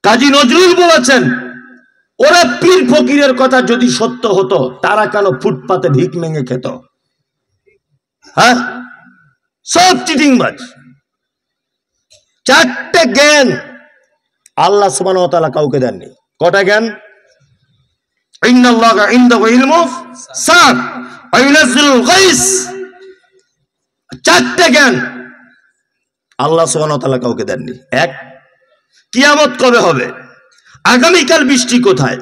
কাজী নজরুল বলেছেন, ওরা পীর ফকিরের কথা যদি সত্য হতো, তারা কেন ফুটপাতে ভিক মেঙে খেত? হ্যাঁ, সব চিটিংবাজ। চারটে জ্ঞান আল্লাহ সুবহানাহু ওয়া তাআলা কাউকে দেননি। কটা জ্ঞান? ইন্নাল্লাহা ইনদাহু ইলমুস সাআ ওয়া ইউনাজ্জিলুল গায়স। চারটে জ্ঞান আল্লাহ সুবহানাহু ওয়া তাআলা কাউকে দেননি। এক, কিয়ামত কবে হবে, আগামীকাল বৃষ্টি কোথায়,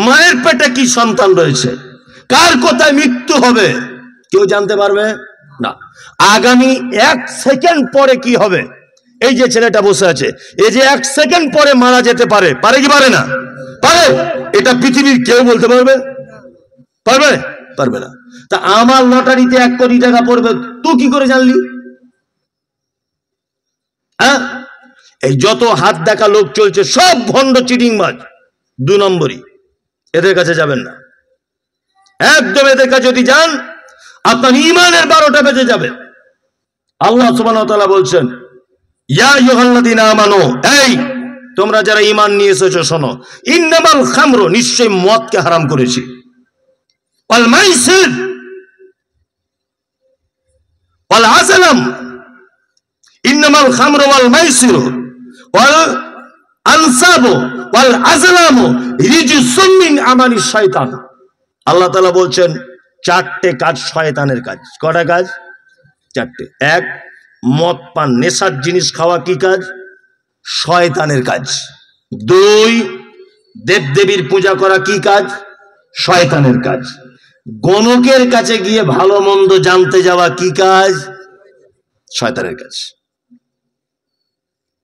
মায়ের পেটে কি সন্তান রয়েছে, কার কোথায় মৃত্যু হবে, কেউ জানতে পারবে না। আগামী 1 সেকেন্ড পরে কি হবে, এই যে ছেলেটা বসে আছে, এই যে 1 সেকেন্ড পরে মারা যেতে পারে, পারে কি পারে না? পারে। এটা পৃথিবীর কেউ বলতে পারবে? পারবে? পারবে না। তা আমার লটারিতে 1 কোটি টাকা পড়বে, তুই কি করে জানলি? হ্যাঁ, এই যত হাত দেখা লোক চলছে সব ভণ্ড চিটিংবাজ, 2 নম্বরই। এদের কাছে যাবেন না, একদম। এদের কাছে যদি যান আপনার ঈমানের 12টা বেজে যাবে। আল্লাহ সুবহানাহু ওয়া তাআলা বলছেন, ইয়া আইয়ুহাল্লাযীনা আমানু, এই তোমরা যারা ঈমান নিয়ে এসেছো শোনো, ইন্নামাল খামরু, নিশ্চয় মদকে হারাম করেছি, ওয়াল মাইসির ওয়াল আজলাম, ইন্নামাল খামরু ওয়াল মাইসির ওয়াল আনসাবু ওয়াল আজলামু রিজসুম মিন আমালিশ শাইতান। আল্লাহ তাআলা বলছেন 4টে কাজ শয়তানের কাজ। কটা কাজ? 4টে। 1, মদ পান নেশার জিনিস খাওয়া কি কাজ? শয়তানের কাজ। 2, দেবদেবীর পূজা করা কি কাজ? শয়তানের কাজ। গণকের কাছে গিয়ে ভালো মন্দ জানতে যাওয়া কি কাজ? শয়তানের কাজ।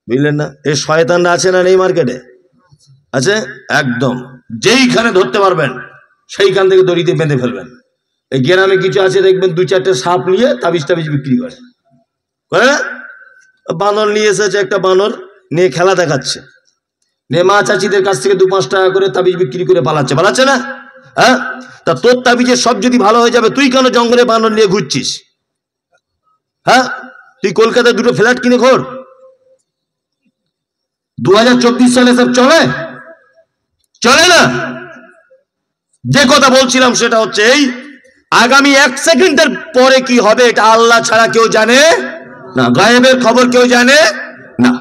বুঝলেন না? এই শয়তানরা আছে না এই মার্কেটে? আছে একদম। যেইখানে ধরতে পারবেন সেইখান থেকে দড়িতে বেঁধে ফেলবেন। এই গ্রামে কিছু আছে দেখবেন 2-4টে সাপ নিয়ে তাবিজ বিক্রি করে। বানর নিয়ে এসেছে, একটা বানর নিয়ে খেলা দেখাচ্ছে, নিয়ে মা চাচিদের কাছ থেকে 2-5 টাকা করে তাবিজ বিক্রি করে পালাচ্ছে না? হ্যাঁ, তা তোর তাবিজের সব যদি ভালো হয়ে যাবে, তুই কেন জঙ্গলে বানর নিয়ে ঘুরছিস? হ্যাঁ, তুই কলকাতায় 2টো ফ্ল্যাট কিনে ঘোর। 2024 সালে সব চলে না। যে কথা বলছিলাম সেটা হচ্ছে এই, আগামী 1 সেকেন্ডের পরে কি হবে এটা আল্লাহ ছাড়া কেউ জানে না, গায়েবের খবর কেউ জানে না।